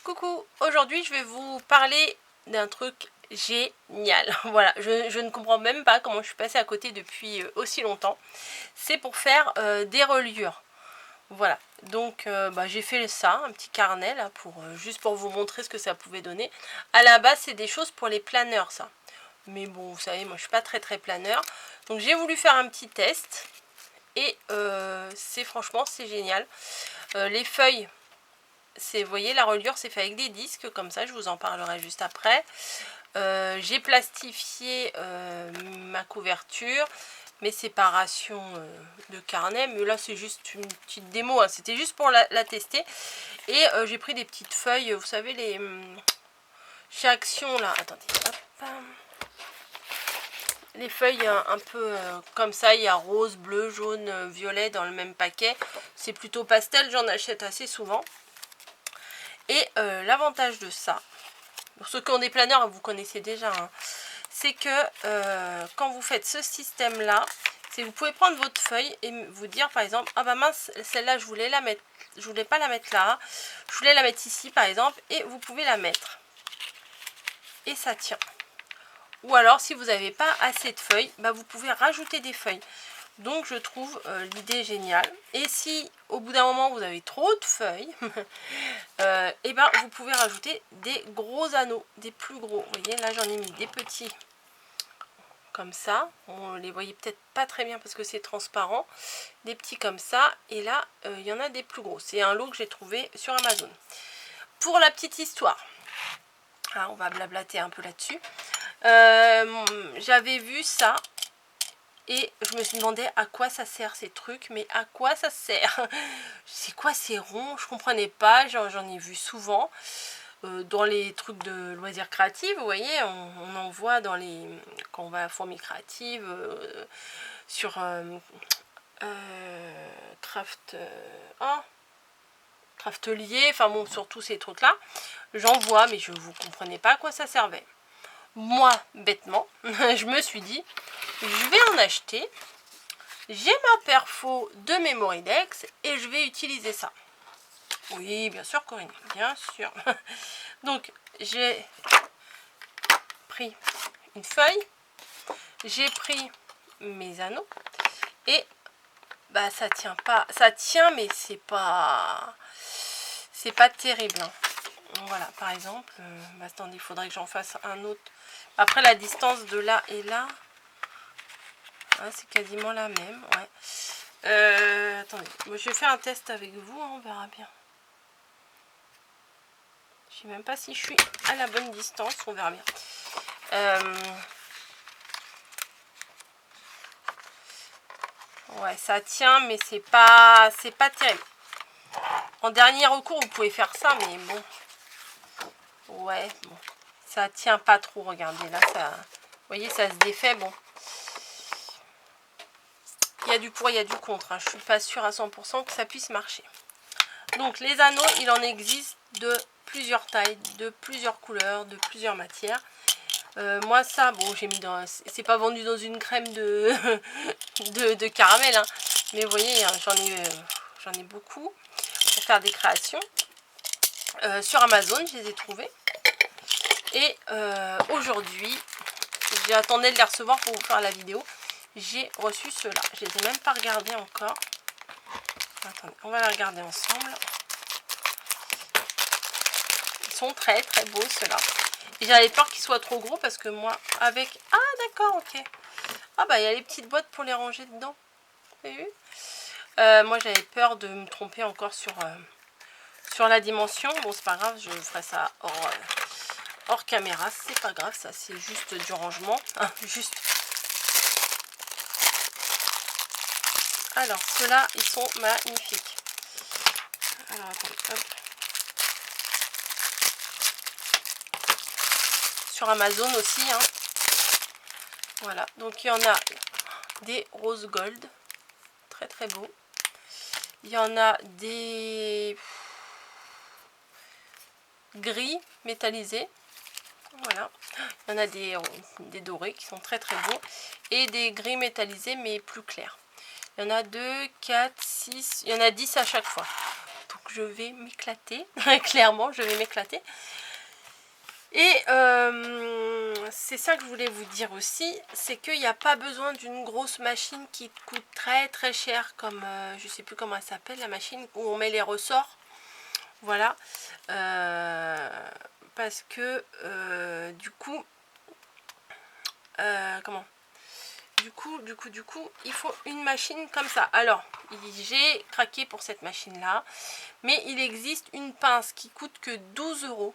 Coucou, aujourd'hui je vais vous parler d'un truc génial. Voilà, je ne comprends même pas comment je suis passée à côté depuis aussi longtemps. C'est pour faire des reliures. Voilà, donc j'ai fait ça, un petit carnet là, juste pour vous montrer ce que ça pouvait donner. À la base, c'est des choses pour les planeurs, ça. Mais bon, vous savez, moi je suis pas très planeur. Donc j'ai voulu faire un petit test. Et franchement, c'est génial. Les feuilles... Vous voyez, la reliure c'est fait avec des disques comme ça, je vous en parlerai juste après. J'ai plastifié ma couverture, mes séparations de carnet, mais là c'est juste une petite démo, hein. C'était juste pour la tester. Et j'ai pris des petites feuilles, vous savez, chez Action là, attendez, hop. Les feuilles un peu comme ça, il y a rose, bleu, jaune, violet dans le même paquet. C'est plutôt pastel, j'en achète assez souvent. Et l'avantage de ça, pour ceux qui ont des planeurs, vous connaissez déjà, hein, c'est que quand vous faites ce système là, vous pouvez prendre votre feuille et vous dire par exemple, ah bah mince, celle-là je voulais la mettre, je voulais pas la mettre là, je voulais la mettre ici par exemple, et vous pouvez la mettre. Et ça tient. Ou alors si vous n'avez pas assez de feuilles, bah, vous pouvez rajouter des feuilles. Donc je trouve l'idée géniale. Et si au bout d'un moment vous avez trop de feuilles, et ben vous pouvez rajouter des gros anneaux, des plus gros. Vous voyez, là j'en ai mis des petits comme ça. On les voyait peut-être pas très bien parce que c'est transparent. Des petits comme ça. Et là il y en a des plus gros. C'est un lot que j'ai trouvé sur Amazon. Pour la petite histoire, ah, on va blablater un peu là-dessus. J'avais vu ça. Et je me suis demandé à quoi ça sert ces trucs, mais à quoi ça sert? C'est quoi ces ronds? Je comprenais pas, j'en ai vu souvent dans les trucs de loisirs créatifs, vous voyez, on en voit dans les... quand on va à Fourmi Créative, sur Craftelier, enfin bon, sur tous ces trucs-là, j'en vois, mais je ne vous comprenais pas à quoi ça servait. Moi, bêtement, je me suis dit, je vais en acheter. J'ai ma perfo de Memoridex et je vais utiliser ça. Oui, bien sûr, Corinne, bien sûr. Donc, j'ai pris une feuille, j'ai pris mes anneaux et bah ça tient pas. Ça tient, mais c'est pas terrible, hein. Voilà, par exemple, attendez, il faudrait que j'en fasse un autre. Après, la distance de là et là, hein, c'est quasiment la même, ouais. Attendez, moi, je vais faire un test avec vous, hein, on verra bien. Je sais même pas si je suis à la bonne distance, on verra bien. Ouais, ça tient, mais c'est pas terrible. En dernier recours, vous pouvez faire ça, mais bon. Ouais, bon. Ça tient pas trop, regardez, là, ça... Vous voyez, ça se défait, bon. Il y a du pour, il y a du contre, hein. Je suis pas sûre à 100% que ça puisse marcher. Donc, les anneaux, il en existe de plusieurs tailles, de plusieurs couleurs, de plusieurs matières. Moi ça, bon, j'ai mis dans... C'est pas vendu dans une crème de, de caramel, hein. Mais vous voyez, hein, j'en ai beaucoup pour faire des créations. Sur Amazon, je les ai trouvés. Et aujourd'hui, j'attendais de les recevoir pour vous faire la vidéo. J'ai reçu ceux-là. Je les ai même pas regardés encore. Attendez, on va les regarder ensemble. Ils sont très beaux, ceux-là. Et j'avais peur qu'ils soient trop gros parce que moi, avec... Ah, d'accord, ok. Ah, bah, il y a les petites boîtes pour les ranger dedans. Vous avez vu? Moi, j'avais peur de me tromper encore sur la dimension. Bon, c'est pas grave, je ferai ça hors caméra. C'est pas grave, ça, c'est juste du rangement. Hein, juste. Alors, ceux-là, ils sont magnifiques. Alors, attendez, hop. Sur Amazon aussi, hein. Voilà, donc il y en a des rose gold, très beaux. Il y en a des gris métallisés, voilà. Il y en a des dorés qui sont très beaux et des gris métallisés mais plus clairs. Il y en a 2, 4, 6, il y en a 10 à chaque fois. Donc je vais m'éclater. Clairement, je vais m'éclater. Et c'est ça que je voulais vous dire aussi, c'est qu'il n'y a pas besoin d'une grosse machine qui coûte très très cher, comme je sais plus comment elle s'appelle, la machine où on met les ressorts. Voilà. Parce que du coup, comment? Du coup, il faut une machine comme ça. Alors, j'ai craqué pour cette machine-là, mais il existe une pince qui coûte que 12 €.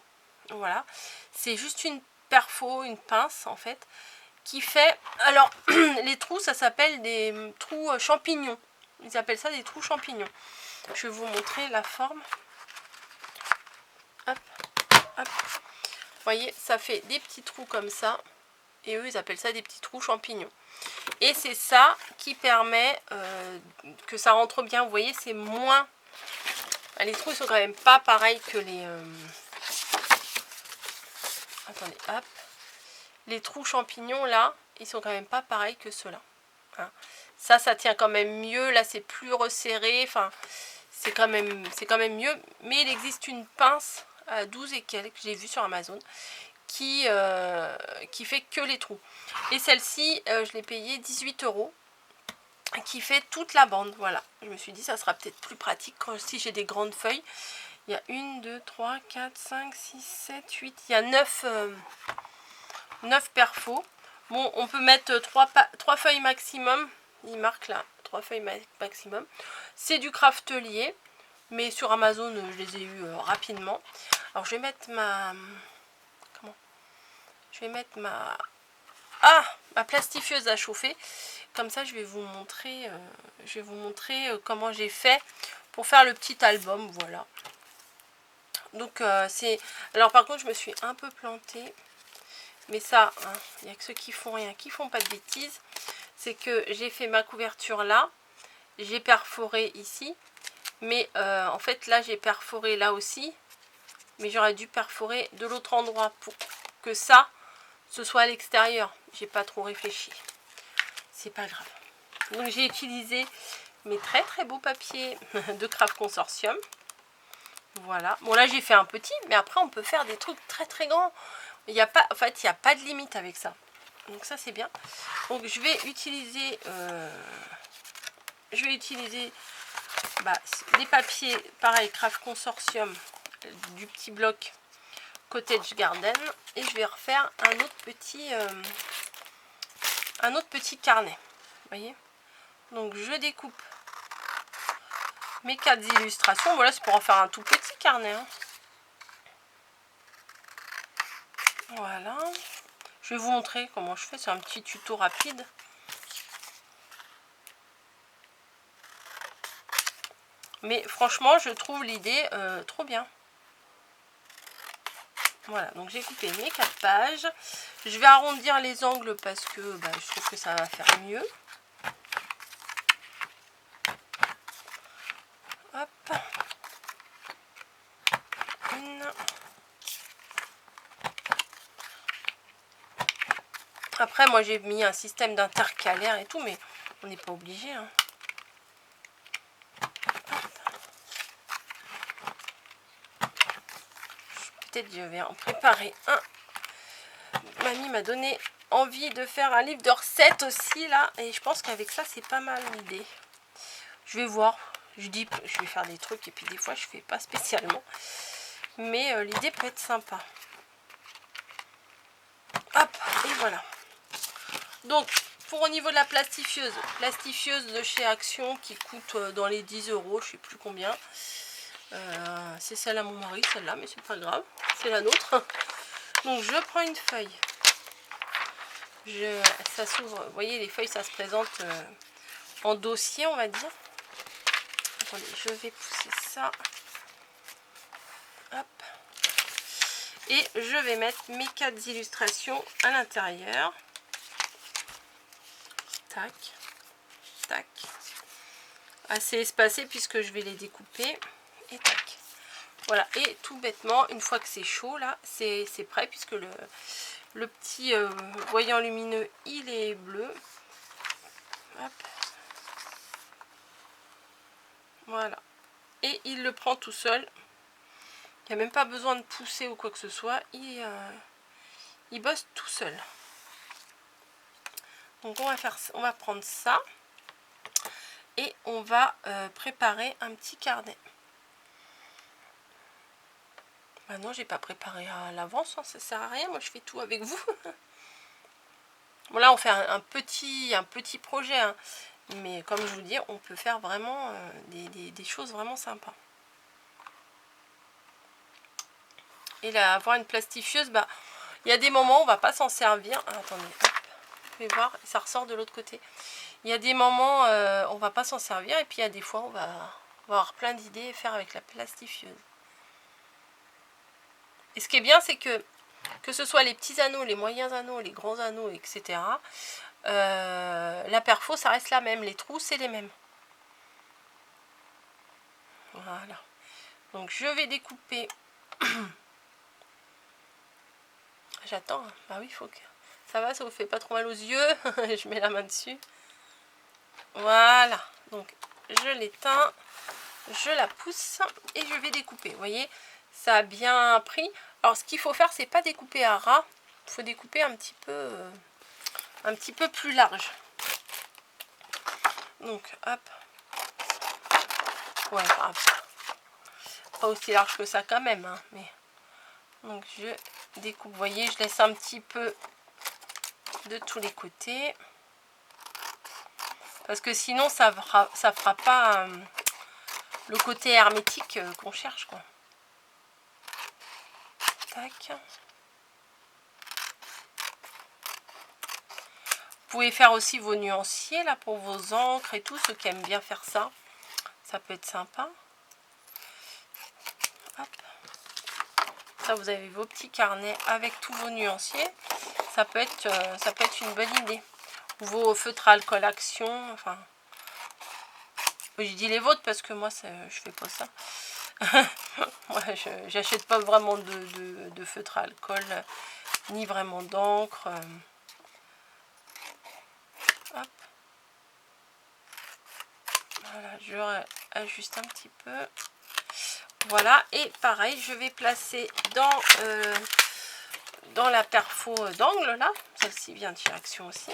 Voilà, c'est juste une perfo, une pince en fait, qui fait... Alors, les trous, ça s'appelle des trous champignons. Ils appellent ça des trous champignons. Je vais vous montrer la forme. Hop, hop. Vous voyez, ça fait des petits trous comme ça. Et eux, ils appellent ça des petits trous champignons. Et c'est ça qui permet que ça rentre bien. Vous voyez, c'est moins... Les trous, ils sont quand même pas pareils que les... Attendez, hop. Les trous champignons, là, ils sont quand même pas pareils que ceux-là. Hein. Ça tient quand même mieux. Là, c'est plus resserré. Enfin, c'est quand même mieux. Mais il existe une pince à 12 et quelques, j'ai vu sur Amazon, qui fait que les trous. Et celle-ci, je l'ai payée 18 €, qui fait toute la bande. Voilà, je me suis dit ça sera peut-être plus pratique quand si j'ai des grandes feuilles. Il y a 1, 2, 3, 4, 5, 6, 7, 8, il y a 9 perfos. Bon, on peut mettre 3 feuilles maximum. Il marque là, 3 feuilles maximum. C'est du craftelier, mais sur Amazon, je les ai eu rapidement. Alors, je vais mettre ma... Je vais mettre ma plastifieuse à chauffer. Comme ça, je vais vous montrer, comment j'ai fait pour faire le petit album. Voilà. Donc, c'est... Alors, par contre, je me suis un peu plantée. Mais ça, hein, il n'y a que ceux qui font rien, qui font pas de bêtises. C'est que j'ai fait ma couverture là. J'ai perforé ici. Mais en fait, là, j'ai perforé là aussi. Mais j'aurais dû perforer de l'autre endroit pour que ça... ce soit à l'extérieur. J'ai pas trop réfléchi. C'est pas grave. Donc j'ai utilisé mes très très beaux papiers de Craft Consortium. Voilà. Bon là j'ai fait un petit, mais après on peut faire des trucs très très grands. Il y a pas, en fait il n'y a pas de limite avec ça. Donc ça c'est bien. Donc je vais utiliser des papiers pareil Craft Consortium du petit bloc Cottage Garden, et je vais refaire un autre petit carnet. Vous voyez, donc je découpe mes 4 illustrations. Voilà, c'est pour en faire un tout petit carnet. Hein. Voilà, je vais vous montrer comment je fais. C'est un petit tuto rapide. Mais franchement, je trouve l'idée trop bien. Voilà, donc j'ai coupé mes 4 pages. Je vais arrondir les angles parce que je trouve que ça va faire mieux. Hop. Une. Après, moi j'ai mis un système d'intercalaire et tout, mais on n'est pas obligé. Hein. Peut-être je vais en préparer un. Mamie m'a donné envie de faire un livre de recettes aussi là, et je pense qu'avec ça c'est pas mal l'idée. Je vais voir, je dis je vais faire des trucs et puis des fois je fais pas spécialement, mais l'idée peut être sympa. Hop, et voilà. Donc pour au niveau de la plastifieuse de chez Action qui coûte dans les 10 €, je sais plus combien. C'est celle à mon mari, celle-là, mais c'est pas grave, c'est la nôtre. Donc je prends une feuille. Ça s'ouvre, vous voyez, les feuilles, ça se présente en dossier, on va dire. Attendez, je vais pousser ça. Hop. Et je vais mettre mes 4 illustrations à l'intérieur. Tac, tac. Assez espacé puisque je vais les découper. Et tac. Voilà, et tout bêtement, une fois que c'est chaud, là, c'est prêt puisque le petit voyant lumineux, il est bleu. Hop. Voilà. et il le prend tout seul. Il n'y a même pas besoin de pousser ou quoi que ce soit, il bosse tout seul. Donc on va prendre ça et on va préparer un petit carnet. Bah non, j'ai pas préparé à l'avance, hein, ça sert à rien, moi je fais tout avec vous. Bon là on fait un petit projet, hein, mais comme je vous dis, on peut faire vraiment des choses vraiment sympas. Et là, avoir une plastifieuse, bah il y a des moments où on va pas s'en servir. Ah, attendez, hop, vous pouvez voir, ça ressort de l'autre côté. Il y a des moments on va pas s'en servir, et puis il y a des fois on va avoir plein d'idées à faire avec la plastifieuse. Et ce qui est bien, c'est que ce soit les petits anneaux, les moyens anneaux, les grands anneaux, etc. La perfo, ça reste la même. Les trous, c'est les mêmes. Voilà. Donc, je vais découper. J'attends. Bah oui, il faut que... Ça va, ça vous fait pas trop mal aux yeux. Je mets la main dessus. Voilà. Donc, je l'éteins. Je la pousse et je vais découper. Vous voyez, ça a bien pris. Alors, ce qu'il faut faire, c'est pas découper à ras. Il faut découper un petit peu plus large. Donc, hop. Ouais, pas aussi large que ça quand même, hein, mais... Donc, je découpe. Vous voyez, je laisse un petit peu de tous les côtés. Parce que sinon, ça fera pas le côté hermétique qu'on cherche, quoi. Tac. Vous pouvez faire aussi vos nuanciers, là, pour vos encres et tout, ceux qui aiment bien faire ça. Ça peut être sympa. Hop. Ça, vous avez vos petits carnets avec tous vos nuanciers. Ça peut être une bonne idée. Ou vos feutres à alcool action. Enfin, je dis les vôtres parce que moi, je fais pas ça. Moi, j'achète pas vraiment de feutre à alcool, ni vraiment d'encre. Hop. Voilà, je ajuste un petit peu. Voilà, et pareil, je vais placer dans la perfo d'angle, là. Celle-ci vient de chez Action aussi.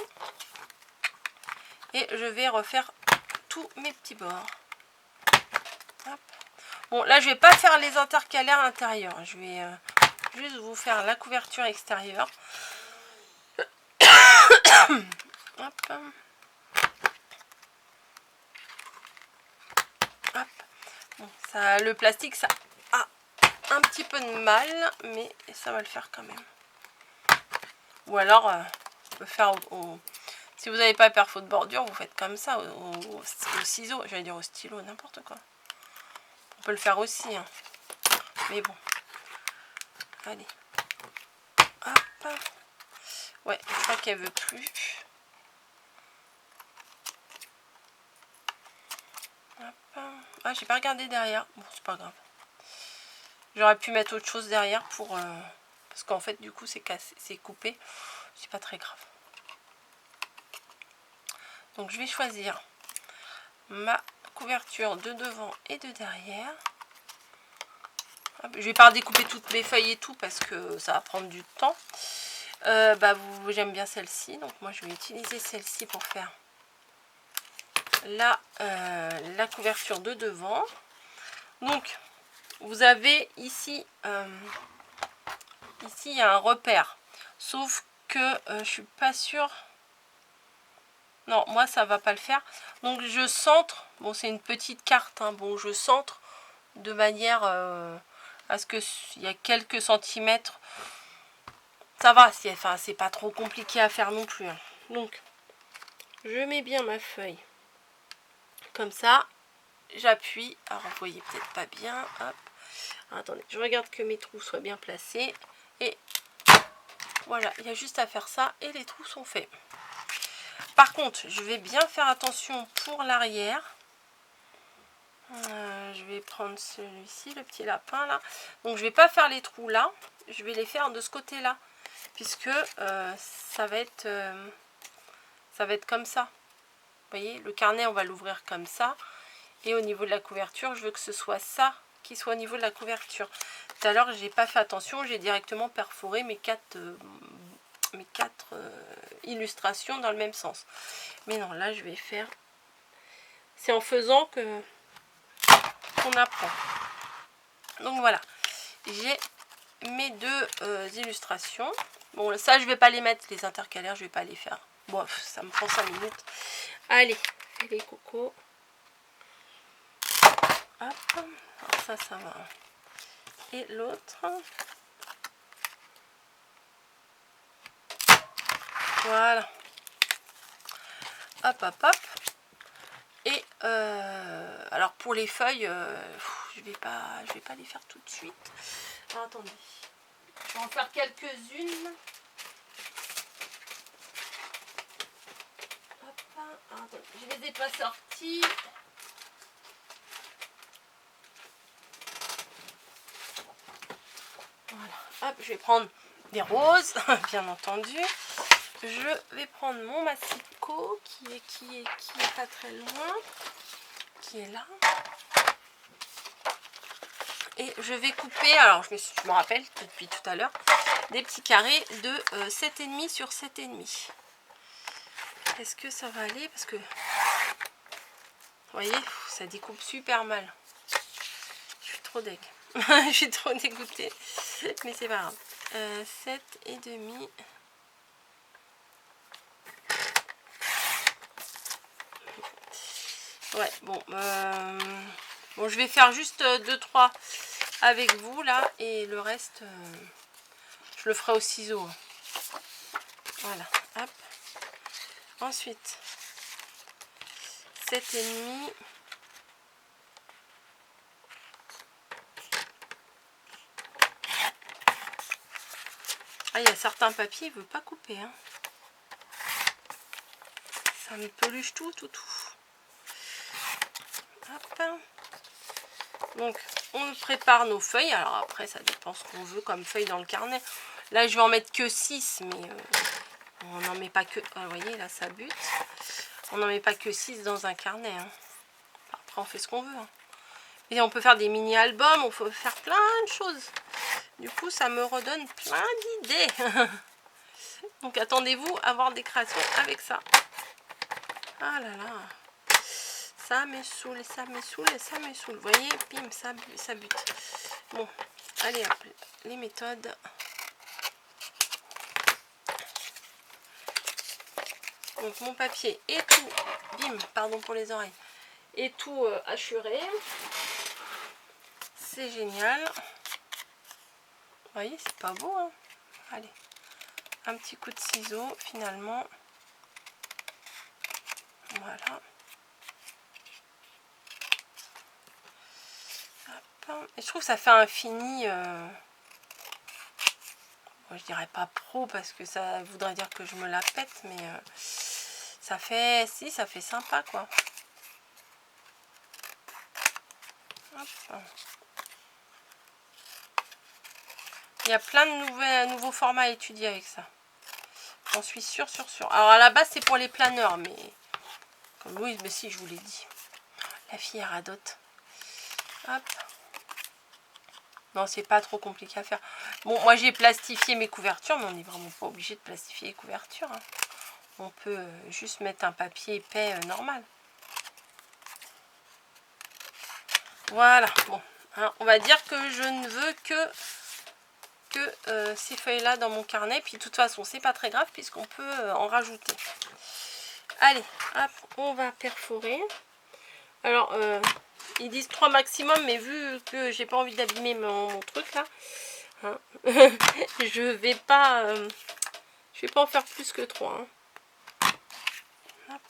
Et je vais refaire tous mes petits bords. Hop. Bon, là, je vais pas faire les intercalaires intérieurs. Je vais juste vous faire la couverture extérieure. Hop. Hop. Bon, ça, le plastique, ça a un petit peu de mal, mais ça va le faire quand même. Ou alors, on peut faire si vous n'avez pas perfo de bordure, vous faites comme ça, au ciseau, j'allais dire au stylo, n'importe quoi. On peut le faire aussi, hein. Mais bon. Allez. Hop. Ouais, je crois qu'elle veut plus. Hop. Ah, j'ai pas regardé derrière. Bon, c'est pas grave. J'aurais pu mettre autre chose derrière pour... parce qu'en fait, du coup, c'est cassé, c'est coupé. C'est pas très grave. Donc, je vais choisir ma couverture de devant et de derrière. Hop, je vais pas découper toutes mes feuilles et tout parce que ça va prendre du temps. J'aime bien celle-ci, donc moi je vais utiliser celle-ci pour faire la couverture de devant. Donc vous avez ici ici il y a un repère, sauf que je suis pas sûre. Non, moi ça va pas le faire. Donc je centre. Bon, c'est une petite carte, hein. Bon, je centre de manière à ce que il y a quelques centimètres. Ça va, c'est pas trop compliqué à faire non plus, hein. Donc je mets bien ma feuille comme ça. J'appuie. Alors vous voyez peut-être pas bien. Hop. Alors, attendez, je regarde que mes trous soient bien placés. Et voilà, il y a juste à faire ça et les trous sont faits. Par contre, je vais bien faire attention pour l'arrière. Je vais prendre celui-ci, le petit lapin là. Donc je vais pas faire les trous là. Je vais les faire de ce côté-là. Puisque ça va être comme ça. Vous voyez, le carnet, on va l'ouvrir comme ça. Et au niveau de la couverture, je veux que ce soit ça qui soit au niveau de la couverture. Tout à l'heure, j'ai pas fait attention, j'ai directement perforé mes quatre illustrations dans le même sens. Mais non, là, je vais faire... C'est en faisant que qu'on apprend. Donc voilà, j'ai mes deux illustrations. Bon, ça, je vais pas les mettre, les intercalaires, je vais pas les faire. Bon, ça me prend 5 minutes. Allez, les cocos. Hop, alors ça va. Et l'autre. Voilà. Hop, hop, hop. Et alors pour les feuilles, je vais pas les faire tout de suite. Alors, attendez. Je vais en faire quelques-unes. Hop, attendez. Je les ai pas sorties. Voilà. Hop, je vais prendre des roses, bien entendu. Je vais prendre mon massicot qui est pas très loin, qui est là. Et je vais couper, alors je me rappelle depuis tout à l'heure, des petits carrés de 7,5 sur 7,5. Est-ce que ça va aller? Parce que, vous voyez, ça découpe super mal. Je suis trop deg. Je suis trop dégoûtée. Mais c'est pas grave. 7,5. Ouais, bon. Bon, je vais faire juste 2-3 avec vous, là. Et le reste, je le ferai au ciseau. Voilà, hop. Ensuite, 7,5. Ah, il y a certains papiers, il ne veut pas couper. Hein. Ça me peluche tout. Hop. Donc, on prépare nos feuilles. Alors après, ça dépend ce qu'on veut comme feuille dans le carnet. Là, je vais en mettre que 6, mais on n'en met pas que... vous voyez, là, ça bute. On n'en met pas que 6 dans un carnet. Hein. Après, on fait ce qu'on veut. Hein. Et on peut faire des mini-albums, on peut faire plein de choses. Du coup, ça me redonne plein d'idées. Donc, attendez-vous à voir des créations avec ça. Ah là là. Ça me saoule, ça me saoule, ça me saoule. Vous voyez, bim, ça bute. Bon, allez hop, les méthodes. Donc, mon papier est tout, bim, pardon pour les oreilles, est tout hachuré. C'est génial. Vous voyez, c'est pas beau, hein. Allez, un petit coup de ciseau, finalement. Voilà. Hop. Et je trouve que ça fait un fini... Bon, je dirais pas pro, parce que ça voudrait dire que je me la pète, mais ça fait... Si, ça fait sympa, quoi. Hop. Il y a plein de nouveaux formats à étudier avec ça. J'en suis sûre. Alors à la base c'est pour les planeurs, mais comme oui, mais si je vous l'ai dit. La fille elle radote. Hop. Non, c'est pas trop compliqué à faire. Bon, moi j'ai plastifié mes couvertures, mais on n'est vraiment pas obligé de plastifier les couvertures. Hein. On peut juste mettre un papier épais normal. Voilà. Bon, hein, on va dire que je ne veux que ces feuilles là dans mon carnet, puis de toute façon c'est pas très grave puisqu'on peut en rajouter. Allez, hop, on va perforer. Alors ils disent 3 maximum, mais vu que j'ai pas envie d'abîmer mon truc là, hein, je vais pas en faire plus que 3. Hein. Hop.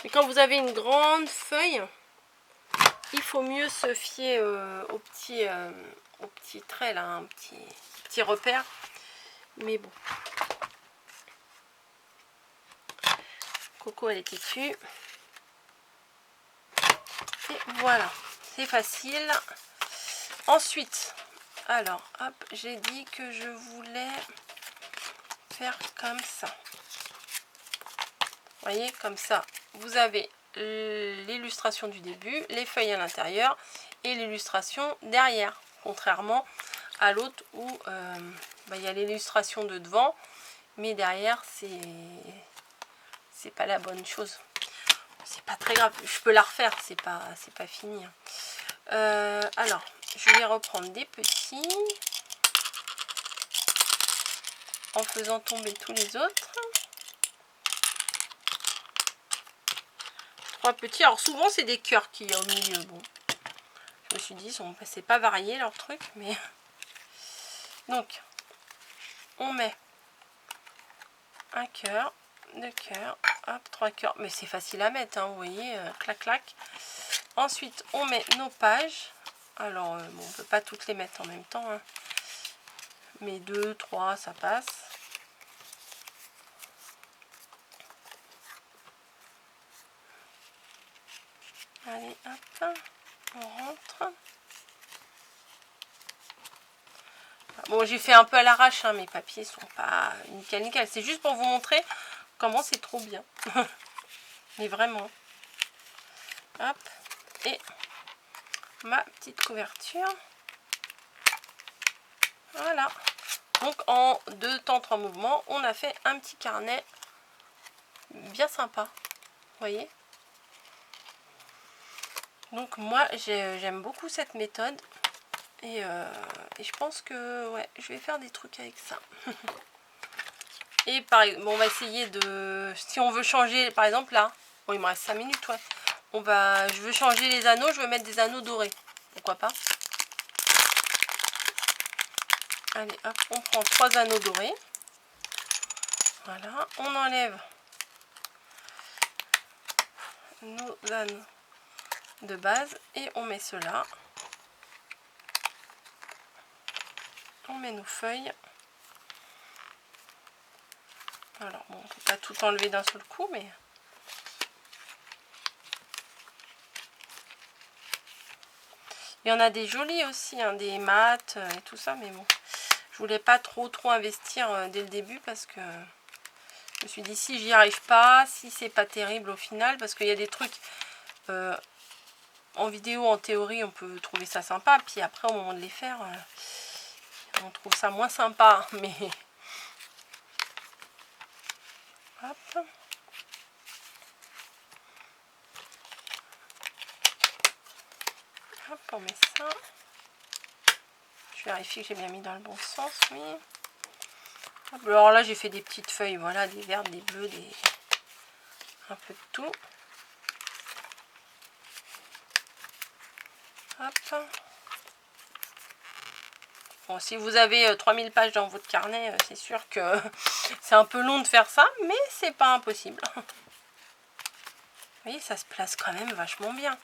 Et quand vous avez une grande feuille, il faut mieux se fier au petit trait là, un petit repère. Mais bon. Coco, elle était dessus. Et voilà, c'est facile. Ensuite, alors, hop, j'ai dit que je voulais faire comme ça. Vous voyez, comme ça, vous avez l'illustration du début, les feuilles à l'intérieur et l'illustration derrière, contrairement à l'autre où il y a l'illustration de devant, mais derrière c'est pas la bonne chose. C'est pas très grave, je peux la refaire, c'est pas fini. Alors, je vais reprendre des petits en faisant tomber tous les autres. 3 petits, alors souvent c'est des cœurs qu'il y a au milieu. Bon, je me suis dit, c'est pas varié leur truc, mais donc on met un cœur, 2 cœurs, hop, 3 cœurs, mais c'est facile à mettre, hein, vous voyez, clac clac. Ensuite on met nos pages. Alors bon, on peut pas toutes les mettre en même temps, hein, mais 2, 3 ça passe. Allez, hop, on rentre. Bon, j'ai fait un peu à l'arrache, hein, mes papiers sont pas nickel nickel. C'est juste pour vous montrer comment c'est trop bien. Mais vraiment. Hop, et ma petite couverture. Voilà. Donc en 2 temps 3 mouvements, on a fait un petit carnet bien sympa. Vous voyez? Donc moi j'aime beaucoup cette méthode et je pense que ouais, je vais faire des trucs avec ça. Et pareil, bon, on va essayer de, si on veut changer par exemple là, bon il me reste 5 minutes, ouais, je veux changer les anneaux, je veux mettre des anneaux dorés, pourquoi pas. Allez hop, on prend 3 anneaux dorés, voilà, on enlève nos anneaux de base et on met cela. On met nos feuilles. Alors bon, on ne peut pas tout enlever d'un seul coup, mais il y en a des jolis aussi, hein, des mats et tout ça, mais bon, je voulais pas trop investir dès le début parce que je me suis dit si j'y arrive pas, si c'est pas terrible au final, parce qu'il y a des trucs en vidéo, en théorie, on peut trouver ça sympa, puis après au moment de les faire, on trouve ça moins sympa, mais hop. Hop, on met ça. Je vérifie que j'ai bien mis dans le bon sens, oui. Hop, alors là, j'ai fait des petites feuilles, voilà, des vertes, des bleues, un peu de tout. Hop. Bon, si vous avez 3000 pages dans votre carnet, c'est sûr que c'est un peu long de faire ça, mais c'est pas impossible. Vous voyez, ça se place quand même vachement bien.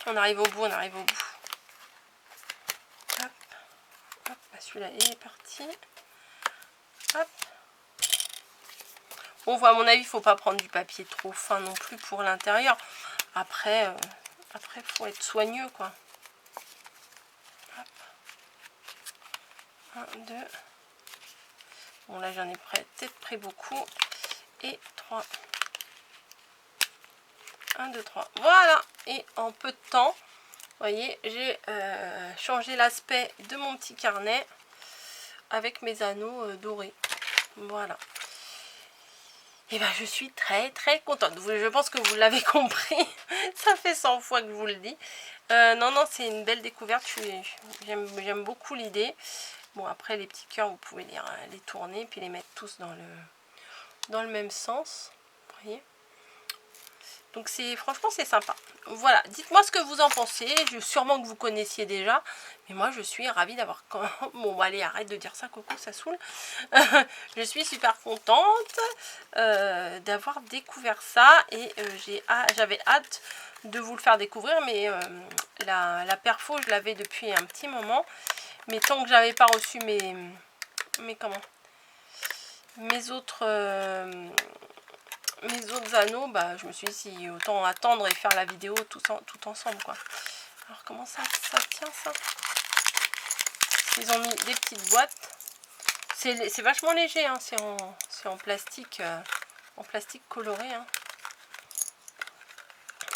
On arrive au bout, on arrive au bout. Hop, hop, celui-là il est parti. Hop. Bon, à mon avis, il ne faut pas prendre du papier trop fin non plus pour l'intérieur. Après, il faut être soigneux, quoi. Hop. 1, 2. Bon, là, j'en ai peut-être pris beaucoup. Et 3. 1, 2, 3. Voilà. Et en peu de temps, vous voyez, j'ai changé l'aspect de mon petit carnet avec mes anneaux dorés. Voilà. Et ben, je suis très très contente. Je pense que vous l'avez compris. Ça fait 100 fois que je vous le dis. Non, c'est une belle découverte. J'aime beaucoup l'idée. Bon, après, les petits cœurs, vous pouvez les tourner puis les mettre tous dans le même sens. Vous voyez? Donc, franchement, c'est sympa. Voilà, dites-moi ce que vous en pensez. Sûrement que vous connaissiez déjà. Mais moi, je suis ravie d'avoir... Bon, allez, arrête de dire ça, Coco, ça saoule. Je suis super contente d'avoir découvert ça. Et j'avais hâte de vous le faire découvrir. Mais la perfo, je l'avais depuis un petit moment. Mais tant que j'avais pas reçu mes autres anneaux, bah, je me suis dit si autant attendre et faire la vidéo tout ensemble, quoi. Alors comment ça tient ça? Ils ont mis des petites boîtes. C'est vachement léger, hein. C'est en plastique coloré. Hein.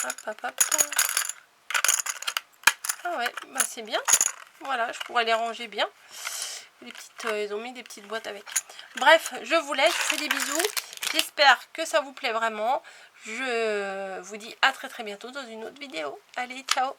Hop, hop, hop. Ah ouais, bah c'est bien. Voilà, je pourrais les ranger bien. Les petites, ils ont mis des petites boîtes avec. Bref, je vous laisse, je vous fais des bisous. J'espère que ça vous plaît vraiment. Je vous dis à très bientôt dans une autre vidéo. Allez, ciao!